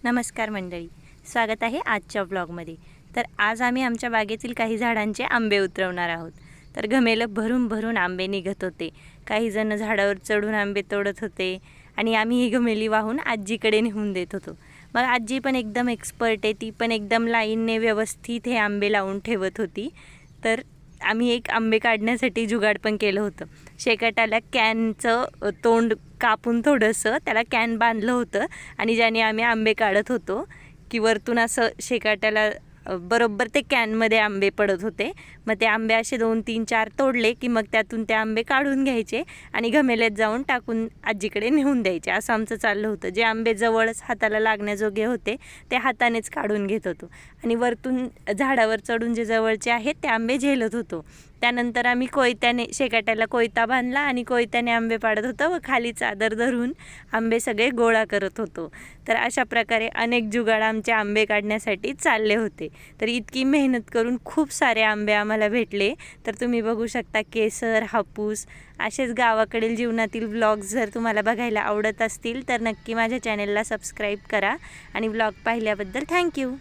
नमस्कार मंडळी, स्वागत आहे आजच्या ब्लॉगमध्ये। तर आज आम्ही आमच्या बागेतील काही झाडांचे आंबे उतरवणार आहोत। तर घमेलं भरून भरून आंबे निघत होते। काही जण झाडावर चढून आंबे तोडत होते आणि आम्ही ही घमेली वाहून आजीकडे नेऊन देत होतो। मग आजी पण एकदम एक्सपर्ट आहे, ती पण एकदम लाईनने व्यवस्थित हे आंबे लावून ठेवत होती। तर आम्ही एक आंबे काढण्यासाठी जुगाड पण केलं होतं। शेकाटाला कॅनचं तोंड कापून थोडंसं त्याला कॅन बांधलं होतं आणि ज्याने आम्ही आंबे काढत होतो की वरतून असं शेकाटाला बरोबर ते कॅनमध्ये आंबे पडत होते। मग ते आंबे असे 2 3 4 तोडले की मग त्यातून ते आंबे काढून घ्यायचे आणि घमेल्यात जाऊन टाकून आजीकडे नेऊन द्यायचे। असं आमचं चाललं होतं। जे आंबे जवळच हाताला लागण्याजोगे होते ते हातानेच काढून घेत होतो आणि वरतून झाडावर चढून जे जवळचे आहेत ते आंबे झेलत होतो। त्यानंतर आम्ही कोयत्याने शेकाट्याला कोयता बांधला आणि कोयत्याने आंबे पाडत होतो व खाली चादर धरून आंबे सगळे गोळा करत होतो। तर अशा प्रकारे अनेक जुगाड आमचे आंबे काढण्यासाठी चालले होते। तर इतकी मेहनत करून खूप सारे आंबे आम्हाला भेटले। तर तुम्ही बघू शकता केसर, हापूस असेच गावाकडील जीवनातील व्लॉग्स जर तुम्हाला बघायला आवडत असतील तर नक्की माझ्या चॅनलला सबस्क्राईब करा आणि व्लॉग पाहिल्याबद्दल थँक्यू।